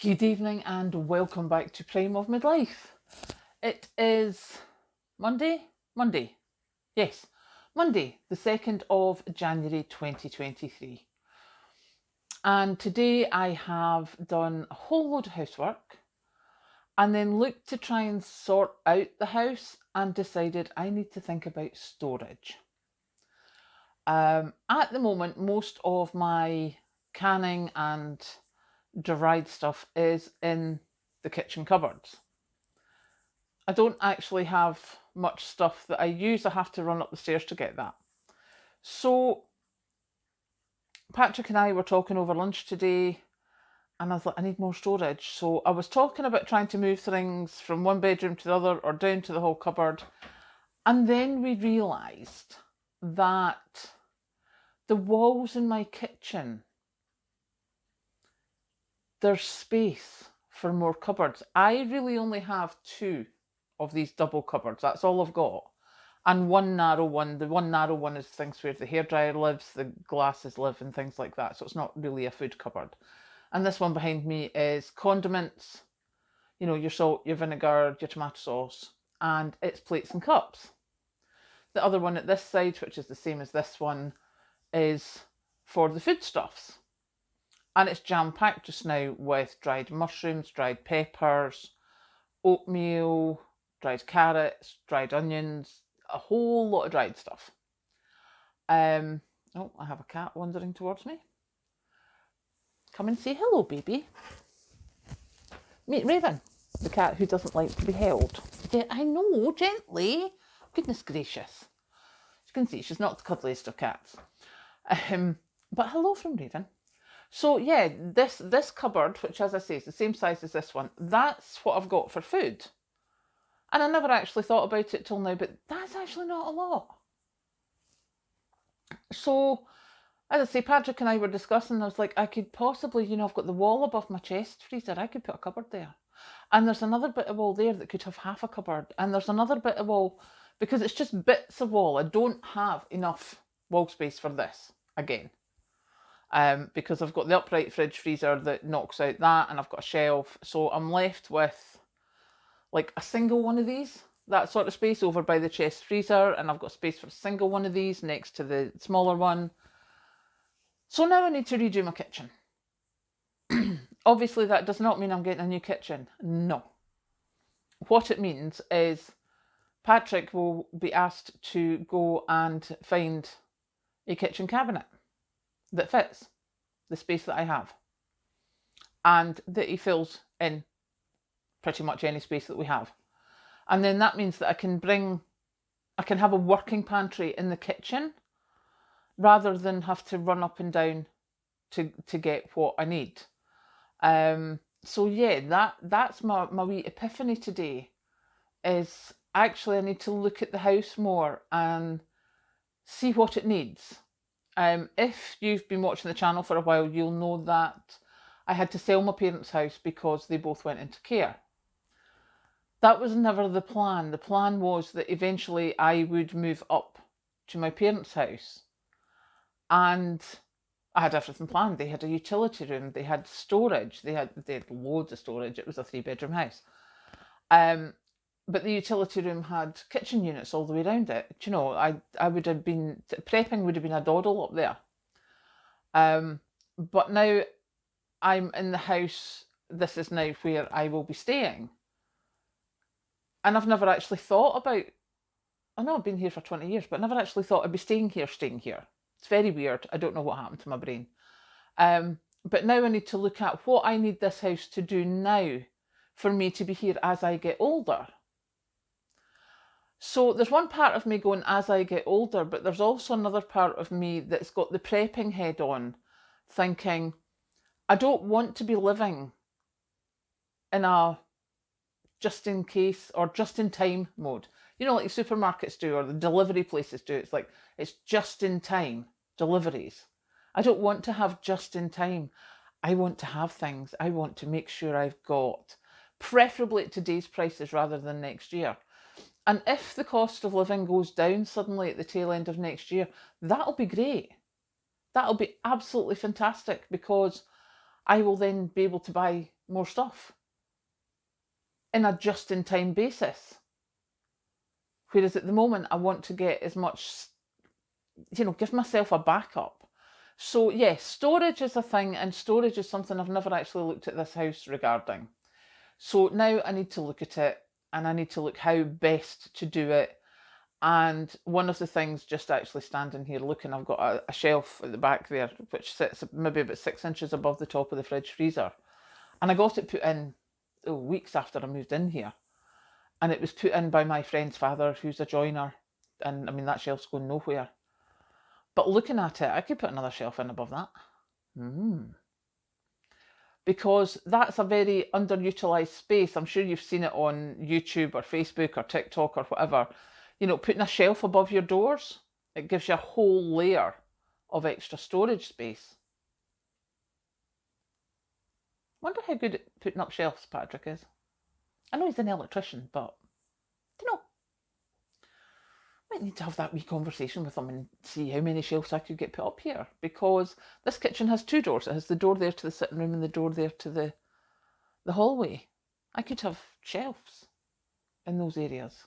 Good evening and welcome back to Prime of Midlife. It is Monday, yes, Monday, the 2nd of January 2023. And today I have done a whole load of housework and then looked to try and sort out the house and decided I need to think about storage. At the moment, most of my canning and dried stuff is in the kitchen cupboards. I don't actually have much stuff that I use. I have to run up the stairs to get that. So Patrick and I were talking over lunch today and I thought I need more storage. So I was talking about trying to move things from one bedroom to the other or down to the whole cupboard. And then we realised that the walls in my kitchen, there's space for more cupboards. I really only have two of these double cupboards. That's all I've got. And one narrow one. The one narrow one is things where the hairdryer lives, the glasses live, and things like that. So it's not really a food cupboard. And this one behind me is condiments, your salt, your vinegar, your tomato sauce, and it's plates and cups. The other one at this side, which is the same as this one, is for the foodstuffs. And it's jam-packed just now with dried mushrooms, dried peppers, oatmeal, dried carrots, dried onions, a whole lot of dried stuff. I have a cat wandering towards me. Come and say hello, baby. Meet Raven, the cat who doesn't like to be held. Yeah, I know, gently. Goodness gracious. You can see she's not the cuddliest of cats. But hello from Raven. So yeah, this cupboard, which as I say is the same size as this one, that's what I've got for food. And I never actually thought about it till now, but that's actually not a lot. So, as I say, Patrick and I were discussing, I was like, I could possibly, I've got the wall above my chest freezer, I could put a cupboard there. And there's another bit of wall there that could have half a cupboard. And there's another bit of wall, because it's just bits of wall. I don't have enough wall space for this, again. Because I've got the upright fridge freezer that knocks out that, and I've got a shelf. So I'm left with like a single one of these, that sort of space over by the chest freezer, and I've got space for a single one of these next to the smaller one. So now I need to redo my kitchen. Obviously that does not mean I'm getting a new kitchen. No. What it means is Patrick will be asked to go and find a kitchen cabinet that fits the space that I have and that he fills in pretty much any space that we have. And then that means that I can have a working pantry in the kitchen rather than have to run up and down to get what I need. So yeah, that's my wee epiphany today, is actually I need to look at the house more and see what it needs. If you've been watching the channel for a while, you'll know that I had to sell my parents' house because they both went into care. That was never the plan. The plan was that eventually I would move up to my parents' house. And I had everything planned. They had a utility room, they had storage, they had loads of storage. It was a 3-bedroom house. But the utility room had kitchen units all the way around it. I would have been, prepping would have been a doddle up there. But now I'm in the house, this is now where I will be staying. And I've never actually thought about, I know I've been here for 20 years, but never actually thought I'd be staying here. It's very weird. I don't know what happened to my brain. But now I need to look at what I need this house to do now for me to be here as I get older. So there's one part of me going as I get older, but there's also another part of me that's got the prepping head on, thinking, I don't want to be living in a just in case or just in time mode. Like supermarkets do or the delivery places do. It's like, it's just in time deliveries. I don't want to have just in time. I want to have things. I want to make sure I've got, preferably at today's prices rather than next year. And if the cost of living goes down suddenly at the tail end of next year, that'll be great. That'll be absolutely fantastic, because I will then be able to buy more stuff in a just-in-time basis. Whereas at the moment, I want to get as much, give myself a backup. So yes, storage is a thing, and storage is something I've never actually looked at this house regarding. So now I need to look at it, and I need to look how best to do it. And one of the things, just actually standing here looking, I've got a shelf at the back there, which sits maybe about 6 inches above the top of the fridge freezer. And I got it put in weeks after I moved in here. And it was put in by my friend's father, who's a joiner. And I mean, that shelf's going nowhere. But looking at it, I could put another shelf in above that. Because that's a very underutilised space. I'm sure you've seen it on YouTube or Facebook or TikTok or whatever. Putting a shelf above your doors, it gives you a whole layer of extra storage space. Wonder how good at putting up shelves Patrick is. I know he's an electrician, but might need to have that wee conversation with him and see how many shelves I could get put up here, because this kitchen has 2 doors. It has the door there to the sitting room and the door there to the hallway. I could have shelves in those areas.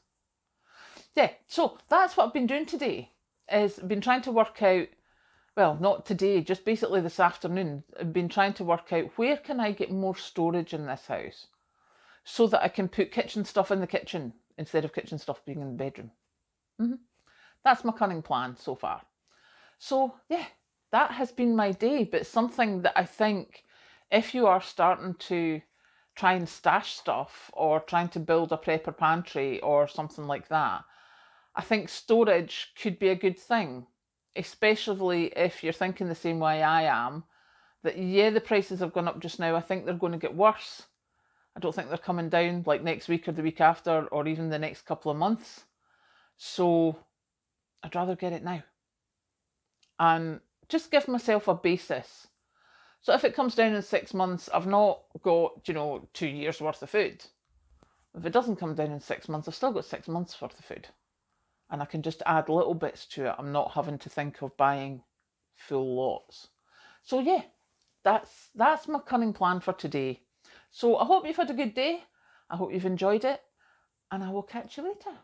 Yeah, so that's what I've been doing today, is been trying to work out, well, not today, just basically this afternoon, I've been trying to work out where can I get more storage in this house so that I can put kitchen stuff in the kitchen instead of kitchen stuff being in the bedroom. That's my cunning plan so far. So yeah, that has been my day, but something that I think if you are starting to try and stash stuff or trying to build a prepper pantry or something like that, I think storage could be a good thing, especially if you're thinking the same way I am, that yeah, the prices have gone up just now. I think they're going to get worse. I don't think they're coming down like next week or the week after or even the next couple of months. So I'd rather get it now and just give myself a basis. So if it comes down in 6 months, I've not got, 2 years worth of food. If it doesn't come down in 6 months, I've still got 6 months worth of food. And I can just add little bits to it. I'm not having to think of buying full lots. So yeah, that's my cunning plan for today. So I hope you've had a good day. I hope you've enjoyed it. And I will catch you later.